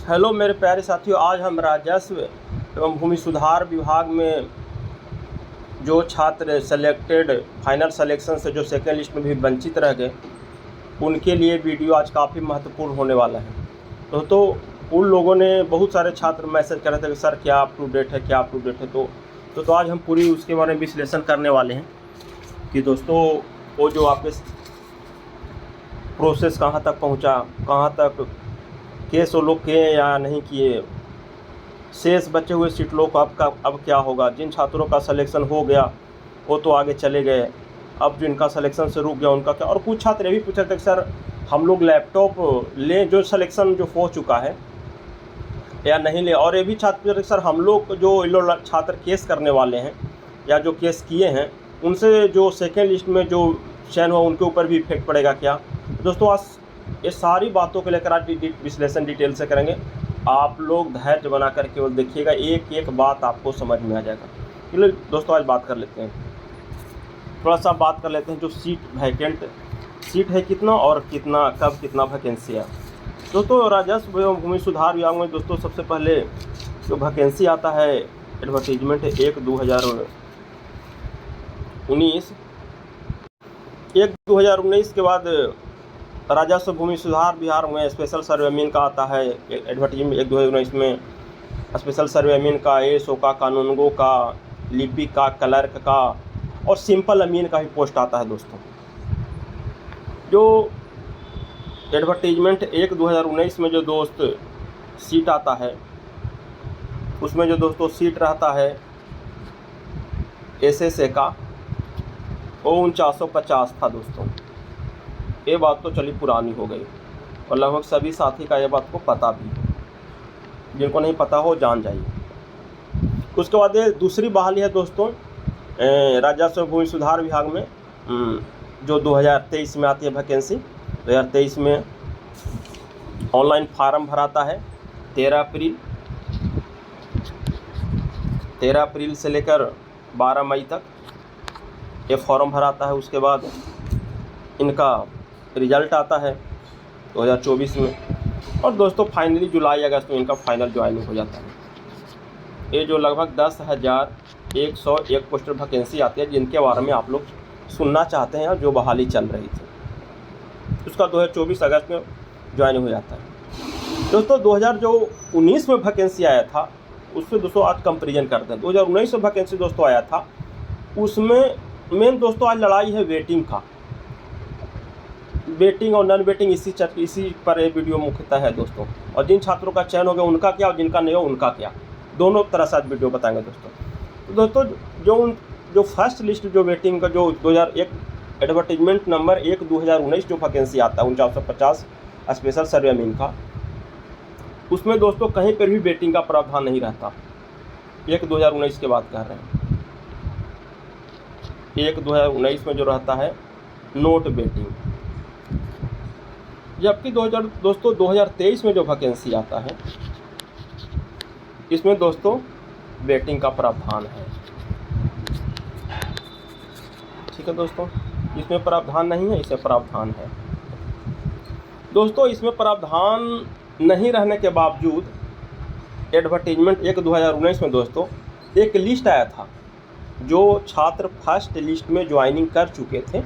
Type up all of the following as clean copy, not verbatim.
Hello मेरे प्यारे साथियों, आज हम राजस्व एवं भूमि सुधार विभाग में जो छात्र सेलेक्टेड फाइनल सिलेक्शन से जो सेकेंड लिस्ट में भी वंचित रह गए, उनके लिए वीडियो आज काफ़ी महत्वपूर्ण होने वाला है। तो उन लोगों ने बहुत सारे छात्र मैसेज कर रहे थे कि सर क्या अप टू डेट है, क्या अप टू डेट है। तो आज हम पूरी उसके बारे में विश्लेषण करने वाले हैं कि दोस्तों वो जो आपके प्रोसेस कहाँ तक पहुँचा, कहाँ तक केस वो लोग किए या नहीं किए, शेष बचे हुए सीट लोग अब क्या होगा। जिन छात्रों का सिलेक्शन हो गया वो तो आगे चले गए, अब जिनका सिलेक्शन से रुक गया उनका क्या। और कुछ छात्र ये भी पूछ रहे थे कि सर हम लोग लैपटॉप लें जो सिलेक्शन जो हो चुका है या नहीं ले। और ये भी छात्र पूछ रहे सर हम लोग जो लोग छात्र केस करने वाले हैं या जो केस किए हैं उनसे जो सेकेंड लिस्ट में जो चयन हुआ उनके ऊपर भी इफेक्ट पड़ेगा क्या। दोस्तों आज ये सारी बातों को लेकर आज विश्लेषण डिटेल से करेंगे। आप लोग धैर्य बना कर केवल देखिएगा, एक एक बात आपको समझ में आ जाएगा। चलिए दोस्तों आज बात कर लेते हैं, थोड़ा सा बात कर लेते हैं जो सीट वैकेंट सीट है कितना और कितना कब कितना वैकेंसी है। दोस्तों राजस्व एवं भूमि सुधार विभाग में दोस्तों सबसे पहले जो वैकेंसी आता है एडवर्टीजमेंट 1/2019 के बाद राजस्व भूमि सुधार विभाग में स्पेशल सर्वेमीन का आता है एडवर्टीजमेंट 1/2019 में। स्पेशल सर्वेमीन का, एएसओ का, कानूनगो का, लिपिक का, क्लर्क का और सिंपल अमीन का भी पोस्ट आता है। दोस्तों जो एडवर्टीजमेंट 1/2019 में जो दोस्त सीट आता है उसमें जो दोस्तों सीट रहता है एसएसए का वो 4950 था। दोस्तों ये बात तो चली पुरानी हो गई और लगभग सभी साथी का ये बात को पता भी है, जिनको नहीं पता हो जान जाइए। उसके बाद ये दूसरी बहाली है दोस्तों राजस्व भूमि सुधार विभाग में जो 2023 में आती है वैकेंसी। 2023 में ऑनलाइन फार्म भराता है 13 अप्रैल से लेकर 12 मई तक ये फॉर्म भराता है। उसके बाद इनका रिजल्ट आता है 2024 में और दोस्तों फाइनली जुलाई अगस्त में इनका फाइनल ज्वाइनिंग हो जाता है। ये जो लगभग 10,101 पोस्टर वैकेंसी आती है जिनके बारे में आप लोग सुनना चाहते हैं और जो बहाली चल रही थी उसका 2024 अगस्त में ज्वाइनिंग हो जाता है। दोस्तों 2019 में वैकेंसी आया था उससे दोस्तों आज कंपेरिजन करते हैं। 2019 में वैकेंसी दोस्तों आया था, उसमें मेन दोस्तों आज लड़ाई है वेटिंग का। वेटिंग और नॉन वेटिंग इसी पर ये वीडियो मुख्यतः है दोस्तों। और जिन छात्रों का चयन हो गया उनका क्या और जिनका नहीं हो उनका क्या, दोनों तरह से आज वीडियो बताएंगे दोस्तों। तो दोस्तों जो फर्स्ट लिस्ट जो वेटिंग का जो 2001 एडवर्टीजमेंट नंबर 1/2019 जो वैकेंसी आता है 4950 स्पेशल सर्वेमीन का, उसमें दोस्तों कहीं पर भी वेटिंग का प्रावधान नहीं रहता। 1/2019 के बात कर रहे हैं। 1/2019 में जो रहता है नोट वेटिंग, जबकि दोस्तों 2023 में जो वैकेंसी आता है इसमें दोस्तों वेटिंग का प्रावधान है। ठीक है दोस्तों, इसमें प्रावधान नहीं है, इसमें प्रावधान है। दोस्तों इसमें प्रावधान नहीं रहने के बावजूद एडवर्टीजमेंट 1/2019 में दोस्तों एक लिस्ट आया था जो छात्र फर्स्ट लिस्ट में ज्वाइनिंग कर चुके थे।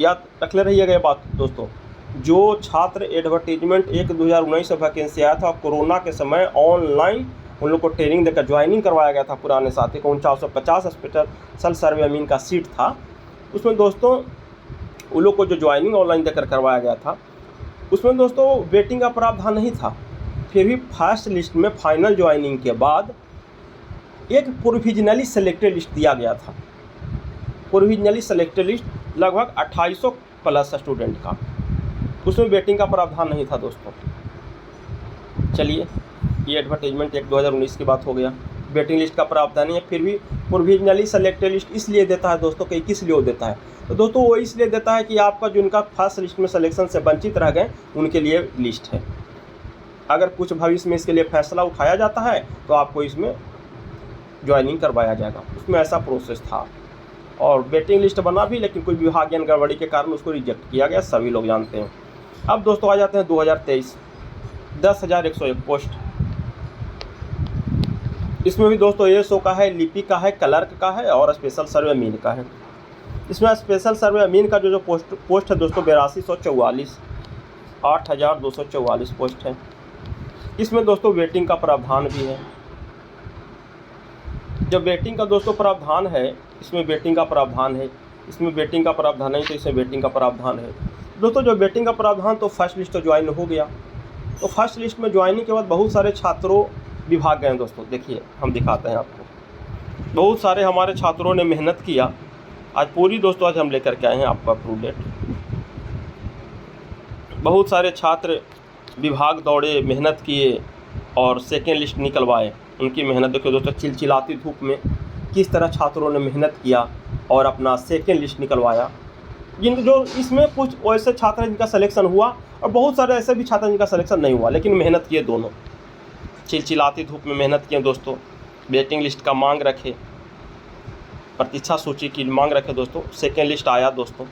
याद रख ले रहिएगा ये बात दोस्तों, जो छात्र एडवर्टीजमेंट 1/2019 में वैकेंसी आया था कोरोना के समय ऑनलाइन उन लोग को ट्रेनिंग देकर ज्वाइनिंग करवाया गया था। पुराने साथी को 4950 स्पेशल सर्वेमीन का सीट था, उसमें दोस्तों उन लोग को जो ज्वाइनिंग ऑनलाइन देकर करवाया गया था उसमें दोस्तों वेटिंग का प्रावधान नहीं था। फिर भी फर्स्ट लिस्ट में फाइनल ज्वाइनिंग के बाद एक प्रोविजनली सेलेक्टेड लिस्ट दिया गया था। प्रोविजनली सेलेक्टेड लिस्ट लगभग 2800 प्लस स्टूडेंट का, उसमें वेटिंग का प्रावधान नहीं था दोस्तों। चलिए ये एडवर्टीजमेंट 1/2019 की बात हो गया, वेटिंग लिस्ट का प्रावधान नहीं है। फिर भी प्रोविजनली सेलेक्टेड लिस्ट इसलिए देता है दोस्तों कि किस लिए वो देता है, तो दोस्तों वो इसलिए देता है कि आपका जिनका फर्स्ट लिस्ट में सिलेक्शन से वंचित रह गए उनके लिए लिस्ट है। अगर कुछ भविष्य में इसके लिए फैसला उठाया जाता है तो आपको इसमें ज्वाइनिंग करवाया जाएगा, उसमें ऐसा प्रोसेस था। और वेटिंग लिस्ट बना भी, लेकिन कोई विभागीय गड़बड़ी के कारण उसको रिजेक्ट किया गया, सभी लोग जानते हैं। अब दोस्तों आ जाते हैं 2023। 10,101 पोस्ट। इसमें भी दोस्तों एएसओ का है, लिपि का है, क्लर्क का है और स्पेशल सर्वे अमीन का है। इसमें स्पेशल सर्वे अमीन का जो पोस्ट है दोस्तों 8244, 8,244 पोस्ट है। इसमें दोस्तों वेटिंग का प्रावधान भी है। जब वेटिंग का दोस्तों प्रावधान है, इसमें वेटिंग का प्रावधान है, इसमें वेटिंग का प्रावधान नहीं तो इसमें वेटिंग का प्रावधान है। दोस्तों जो वेटिंग का प्रावधान तो फर्स्ट लिस्ट तो ज्वाइन हो गया, तो फर्स्ट लिस्ट में ज्वाइनिंग के बाद बहुत सारे छात्रों विभाग गए दोस्तों। देखिए हम दिखाते हैं आपको, बहुत सारे हमारे छात्रों ने मेहनत किया। आज पूरी दोस्तों आज हम लेकर के आए हैं आपका अप्रूव डेट। बहुत सारे छात्र विभाग दौड़े, मेहनत किए और सेकेंड लिस्ट निकलवाए। उनकी मेहनत देखो दोस्तों, चिलचिलाती धूप में किस तरह छात्रों ने मेहनत किया और अपना सेकेंड लिस्ट निकलवाया। जो इसमें कुछ ऐसे छात्र हैं जिनका सिलेक्शन हुआ और बहुत सारे ऐसे भी छात्र जिनका सिलेक्शन नहीं हुआ, लेकिन मेहनत किए दोनों, चिलचिलाती धूप में मेहनत किए दोस्तों। वेटिंग लिस्ट का मांग रखे, प्रतीक्षा सूची की मांग रखे दोस्तों। सेकेंड लिस्ट आया दोस्तों,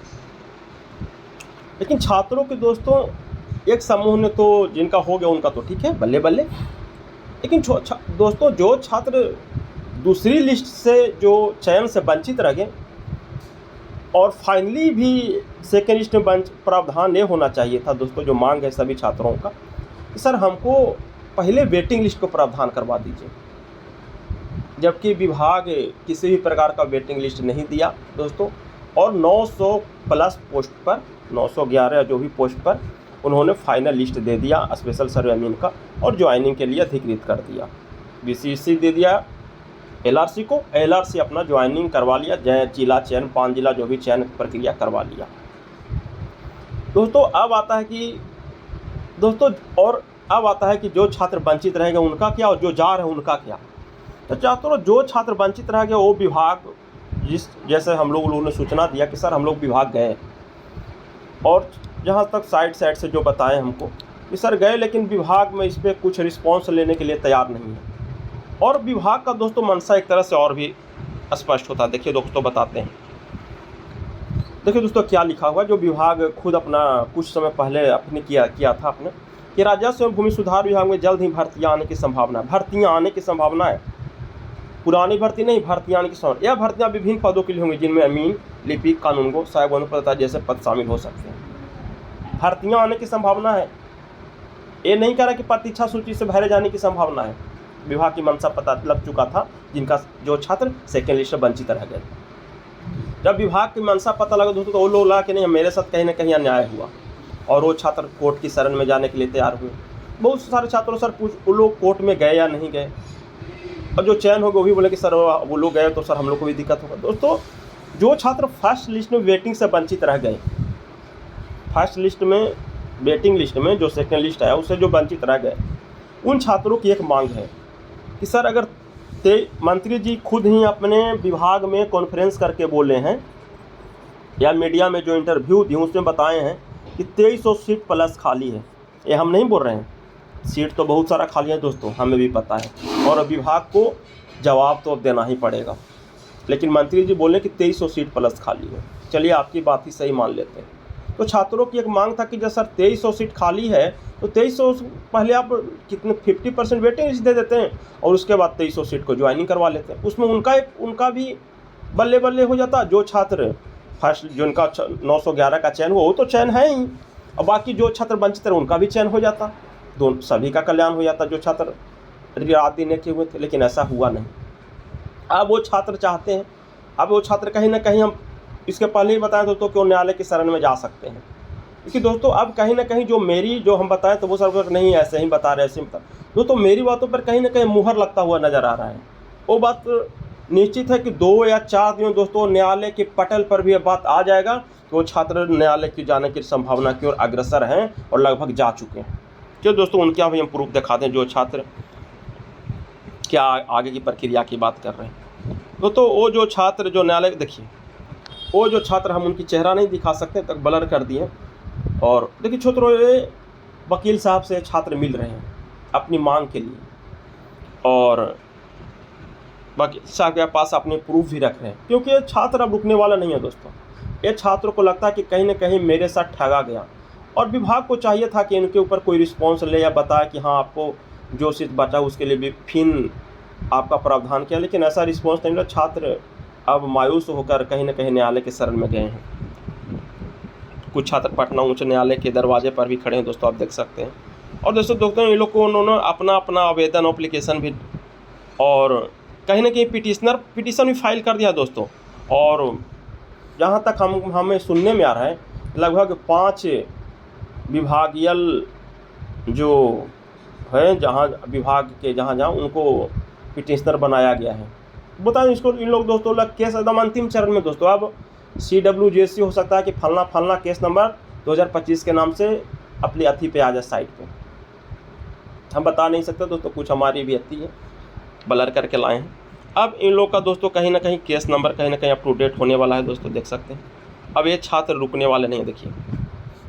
लेकिन छात्रों के दोस्तों एक समूह ने तो जिनका हो गया उनका तो ठीक है, बल्ले बल्ले। लेकिन दोस्तों जो छात्र दूसरी लिस्ट से जो चयन से वंचित रह गए और फाइनली भी सेकेंड लिस्ट में प्रावधान नहीं होना चाहिए था दोस्तों। जो मांग है सभी छात्रों का, सर हमको पहले वेटिंग लिस्ट को प्रावधान करवा दीजिए, जबकि विभाग किसी भी प्रकार का वेटिंग लिस्ट नहीं दिया दोस्तों। और 900 प्लस पोस्ट पर, 911 जो भी पोस्ट पर उन्होंने फाइनल लिस्ट दे दिया स्पेशल सर्वे अमीन का और ज्वाइनिंग के लिए अधिकृत कर दिया। बीसीसी दे दिया एलआरसी को, एलआरसी अपना ज्वाइनिंग करवा लिया, जिला चयन 5 जिला जो भी चयन प्रक्रिया करवा लिया दोस्तों। अब आता है कि दोस्तों और अब आता है कि जो छात्र वंचित रहेंगे उनका क्या और जो जा रहे हैं उनका क्या। तो छात्रों जो छात्र वंचित रह गए वो विभाग जैसे हम लोगों ने सूचना दिया कि सर हम लोग विभाग गए और जहाँ तक साइड से जो बताएं हमको कि सर गए, लेकिन विभाग में इस पर कुछ रिस्पॉन्स लेने के लिए तैयार नहीं है। और विभाग का दोस्तों मनसा एक तरह से और भी स्पष्ट होता है। देखिए दोस्तों बताते हैं, देखिए दोस्तों क्या लिखा हुआ, जो विभाग खुद अपना कुछ समय पहले अपने किया था अपने कि राजस्व एवं भूमि सुधार विभाग में जल्द ही भर्तियाँ आने की संभावना है। भर्तियाँ आने की संभावना है, पुरानी भर्ती नहीं, भर्तियाँ आने की संभावना। यह भर्तियाँ विभिन्न पदों के लिए होंगी जिनमें अमीन, लिपिक, कानूनगो, सहायक अनुपदाता जैसे पद शामिल हो सकते हैं। भर्तियाँ आने की संभावना है, ये नहीं कह रहा कि प्रतीक्षा सूची से भरे जाने की संभावना है। विभाग की मंशा पता लग चुका था जिनका जो छात्र सेकेंड लिस्ट से वंचित रह गए। जब विभाग की मंशा पता लगा दोस्तों तो वो लोग लगा कि नहीं मेरे साथ कहीं ना कहीं अन्याय हुआ और वो छात्र कोर्ट की शरण में जाने के लिए तैयार हुए। बहुत सारे छात्रों सर वो लोग कोर्ट में गए या नहीं गए, और जो चयन हो गए वो भी बोले कि सर वो लोग गए तो सर हम लोग को भी दिक्कत होगा। दोस्तों जो छात्र फर्स्ट लिस्ट में वेटिंग से वंचित रह गए, फर्स्ट लिस्ट में वेटिंग लिस्ट में जो सेकेंड लिस्ट आया उससे जो वंचित रह गए, उन छात्रों की एक मांग है कि सर अगर मंत्री जी खुद ही अपने विभाग में कॉन्फ्रेंस करके बोले हैं या मीडिया में जो इंटरव्यू दिए उसमें बताए हैं कि 2300 सीट प्लस खाली है। ये हम नहीं बोल रहे हैं, सीट तो बहुत सारा खाली है दोस्तों, हमें भी पता है और विभाग को जवाब तो अब देना ही पड़ेगा। लेकिन मंत्री जी बोले कि 2300 सीट प्लस खाली है। चलिए आपकी बात ही सही मान लेते हैं। तो छात्रों की एक मांग था कि जब सर 2300 सीट खाली है तो 2300 पहले आप कितने 50% वेटिंग लिस्ट दे देते हैं और उसके बाद 2300 सीट को ज्वाइनिंग करवा लेते हैं। उसमें उनका भी बल्ले बल्ले हो जाता। जो छात्र फर्स्ट जो उनका 911 का चयन हुआ वो तो चयन है ही, और बाकी जो छात्र वंचित रहे उनका भी चयन हो जाता, दोनों सभी का कल्याण हो जाता जो छात्र रात दिन के हुए थे। लेकिन ऐसा हुआ नहीं। अब वो छात्र चाहते हैं, अब वो छात्र कहीं ना कहीं, हम इसके पहले ही बताएं दोस्तों कि वो न्यायालय की शरण में जा सकते हैं। क्योंकि दोस्तों अब कहीं ना कहीं जो हम बताएं तो वो सर नहीं ऐसे ही बता रहे, ऐसे ही बता। दोस्तों मेरी बातों पर कहीं ना कहीं मुहर लगता हुआ नज़र आ रहा है। वो बात निश्चित है कि 2 या 4 दिन दोस्तों न्यायालय के पटल पर भी ये बात आ जाएगा कि वो छात्र न्यायालय की जाने की संभावना की ओर अग्रसर हैं और लगभग जा चुके हैं। जो दोस्तों उनके यहाँ भी हम प्रूफ दिखा दें जो छात्र क्या आगे की प्रक्रिया की बात कर रहे हैं। दोस्तों वो जो छात्र जो न्यायालय, देखिए वो जो छात्र, हम उनकी चेहरा नहीं दिखा सकते तक ब्लर कर दिए। और देखिए छात्रों वकील साहब से छात्र मिल रहे हैं अपनी मांग के लिए और वकील साहब के पास अपने प्रूफ भी रख रहे हैं, क्योंकि ये छात्र अब रुकने वाला नहीं है दोस्तों। ये छात्रों को लगता है कि कहीं ना कहीं मेरे साथ ठगा गया और विभाग को चाहिए था कि इनके ऊपर कोई रिस्पॉन्स ले या बताए कि हाँ आपको जो सीट बचा उसके लिए भी फिर आपका प्रावधान किया, लेकिन ऐसा रिस्पॉन्स नहीं मिला। छात्र अब मायूस होकर कहीं न कहीं न्यायालय के शरण में गए हैं। कुछ छात्र पटना उच्च न्यायालय के दरवाजे पर भी खड़े हैं दोस्तों, आप देख सकते हैं। और दोस्तों इन लोग को उन्होंने अपना अपना आवेदन एप्लीकेशन भी और कहीं न कहीं पिटीशन भी फाइल कर दिया दोस्तों। और जहाँ तक हमें सुनने में आ रहा है लगभग 5 विभागीय जो है जहाँ विभाग के जहाँ उनको पिटिशनर बनाया गया है। बताएं इसको इन लोग दोस्तों केस एकदम अंतिम चरण में दोस्तों। अब CWJC हो सकता है कि फलना केस नंबर 2025 के नाम से अपनी अथी पे आ जाए साइट पे। हम बता नहीं सकते दोस्तों, कुछ हमारी भी अथी है ब्लर करके लाए हैं। अब इन लोग का दोस्तों कहीं ना कहीं केस नंबर कहीं ना कहीं अप टू डेट होने वाला है दोस्तों, देख सकते हैं। अब ये छात्र रुकने वाले नहीं, देखिए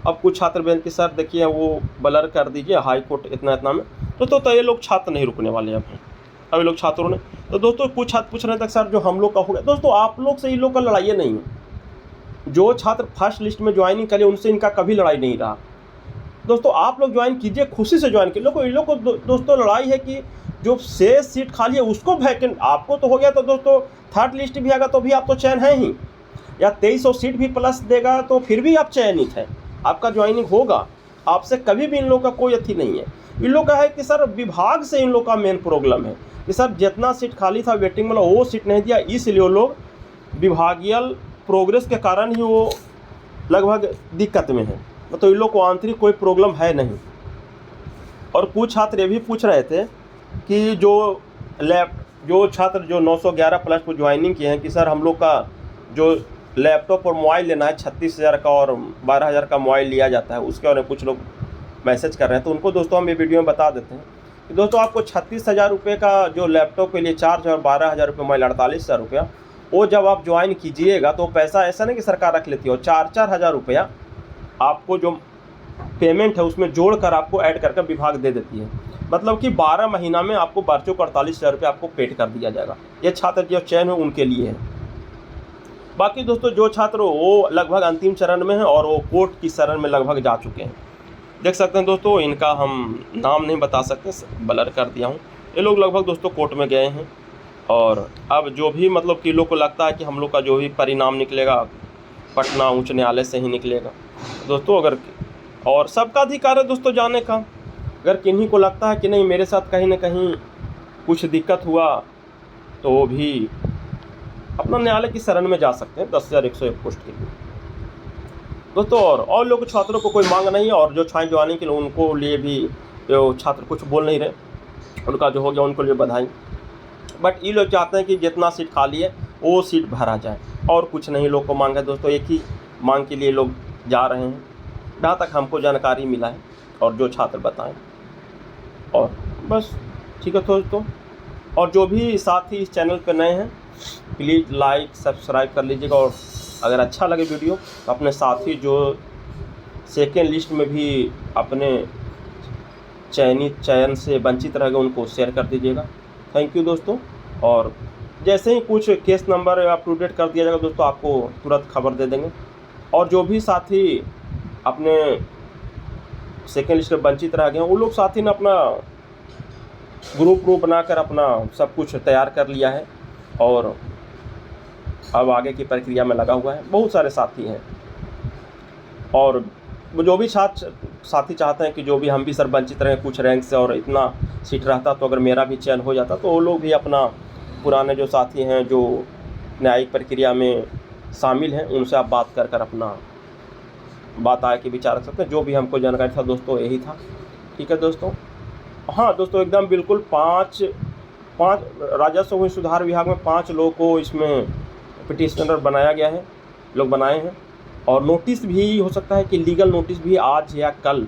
अब कुछ छात्र बेंच के सर देखिए वो ब्लर कर दीजिए हाई कोर्ट इतना में दोस्तों। तो ये लोग छात्र नहीं रुकने वाले अब ये लोग छात्रों ने तो दोस्तों कुछ छात्र पूछ रहे थे सर जो हम लोग का हो गया। दोस्तों आप लोग से इन लोग का लड़ाई नहीं है। जो छात्र फर्स्ट लिस्ट में ज्वाइनिंग करें उनसे इनका कभी लड़ाई नहीं रहा दोस्तों। आप लोग ज्वाइन कीजिए, खुशी से ज्वाइन कीजिए। इन लोग को दोस्तों लड़ाई है कि जो शेष सीट खाली है उसको वैकेंट आपको तो हो गया, तो दोस्तों थर्ड लिस्ट भी आएगा तो भी आप तो चयन है ही, या 2300 सीट भी प्लस देगा तो फिर भी आप चयनित हैं, आपका ज्वाइनिंग होगा। आपसे कभी भी इन लोग का कोई अथी नहीं है। इन लोग का है कि सर विभाग से इन लोग का मेन प्रॉब्लम है कि सर जितना सीट खाली था वेटिंग में वो सीट नहीं दिया, इसलिए वो लोग विभागीय प्रोग्रेस के कारण ही वो लगभग दिक्कत में है। तो इन लोग को आंतरिक कोई प्रॉब्लम है नहीं। और कुछ छात्र ये भी पूछ रहे थे कि जो छात्र जो 911 प्लस को ज्वाइनिंग किए हैं कि सर हम लोग का जो लैपटॉप और मोबाइल लेना है 36,000 का और 12,000 का मोबाइल लिया जाता है, उसके बारे में कुछ लोग मैसेज कर रहे हैं। तो उनको दोस्तों हम ये वीडियो में बता देते हैं कि दोस्तों आपको 36,000 रुपये का जो लैपटॉप के लिए चार्ज है और 12,000 रुपये मोबाइल 48,000 रुपया, वो जब आप ज्वाइन कीजिएगा तो पैसा ऐसा नहीं कि सरकार रख लेती है, और 4,000 रुपया आपको जो पेमेंट है उसमें जोड़ कर आपको ऐड करके विभाग दे देती है। मतलब कि 12 महीना में आपको बच्चों को 48,000 रुपये आपको पेड कर दिया जाएगा। ये छात्र जो चयन है उनके लिए है। बाकी दोस्तों जो छात्र वो लगभग अंतिम चरण में है और वो कोर्ट की शरण में लगभग जा चुके हैं, देख सकते हैं दोस्तों। इनका हम नाम नहीं बता सकते, ब्लर कर दिया हूँ। ये लोग लगभग दोस्तों कोर्ट में गए हैं और अब जो भी मतलब कि लोग को लगता है कि हम लोग का जो भी परिणाम निकलेगा पटना उच्च न्यायालय से ही निकलेगा दोस्तों। अगर और सबका अधिकार है दोस्तों जाने का, अगर किन्हीं को लगता है कि नहीं मेरे साथ कहीं ना कहीं कुछ दिक्कत हुआ तो वो भी अपना न्यायालय की शरण में जा सकते हैं 10,101 पोस्ट के लिए दोस्तों। और लोग छात्रों को कोई मांग नहीं है, और जो छात्र ज्वाइनिंग के लिए उनको लिए भी जो छात्र कुछ बोल नहीं रहे, उनका जो हो गया उनको लिए बधाई। बट ये लोग चाहते हैं कि जितना सीट खाली है वो सीट भरा जाए, और कुछ नहीं लोग को मांग है दोस्तों। एक ही मांग के लिए लोग जा रहे हैं जहाँ तक हमको जानकारी मिला है और जो छात्र बताएं। और बस ठीक है दोस्तों। और जो भी साथी इस चैनल पर नए हैं प्लीज़ लाइक सब्सक्राइब कर लीजिएगा, और अगर अच्छा लगे वीडियो तो अपने साथी जो सेकेंड लिस्ट में भी अपने चयन से वंचित रह गए उनको शेयर कर दीजिएगा। थैंक यू दोस्तों। और जैसे ही कुछ case number up to date कर दिया जाएगा दोस्तों आपको तुरंत खबर दे देंगे। और जो भी साथी अपने सेकेंड लिस्ट में वंचित रह गए हैं वो लोग साथी ने अपना ग्रुप बनाकर अपना सब कुछ तैयार कर लिया है और अब आगे की प्रक्रिया में लगा हुआ है। बहुत सारे साथी हैं, और जो भी साथी चाहते हैं कि जो भी हम भी सर वंचित रहें कुछ रैंक से और इतना सीट रहता तो अगर मेरा भी चयन हो जाता, तो वो लोग भी अपना पुराने जो साथी हैं जो न्यायिक प्रक्रिया में शामिल हैं उनसे आप बात कर अपना बात आए के विचार रख सकते हैं। जो भी हमको जानकारी था दोस्तों यही था। ठीक है दोस्तों। हाँ दोस्तों एकदम बिल्कुल 5 राजस्व सुधार विभाग में 5 लोगों को इसमें पिटिशनर बनाया गया है, लोग बनाए हैं। और नोटिस भी हो सकता है कि लीगल नोटिस भी आज या कल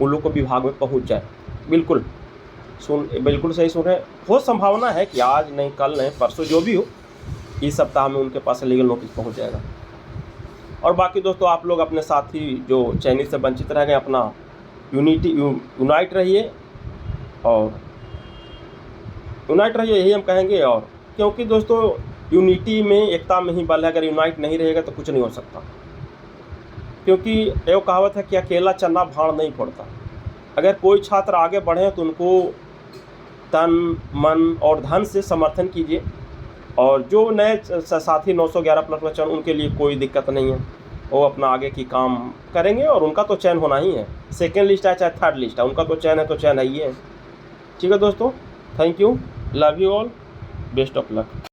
उन लोग को विभाग में पहुंच जाए। बिल्कुल सही सुन रहे हैं। हो संभावना है कि आज नहीं कल नहीं परसों जो भी हो इस सप्ताह में उनके पास लीगल नोटिस पहुंच जाएगा। और बाकी दोस्तों आप लोग अपने साथी जो चयनित से वंचित रह गए अपना यूनाइट रहिए और यूनाइट रहिए, यही हम कहेंगे। और क्योंकि दोस्तों यूनिटी में एकता में ही बल है, अगर यूनाइट नहीं रहेगा तो कुछ नहीं हो सकता। क्योंकि एक कहावत है कि अकेला चना भाड़ नहीं फोड़ता। अगर कोई छात्र आगे बढ़े तो उनको तन मन और धन से समर्थन कीजिए, और जो नए साथी 911 प्लस में चयन, उनके लिए कोई दिक्कत नहीं है, वो अपना आगे की काम करेंगे और उनका तो चयन होना ही है। सेकेंड लिस्ट है चाहे थर्ड लिस्ट है, उनका तो चयन है तो चयन है ही है। ठीक है दोस्तों, thank you, love you all, best of luck.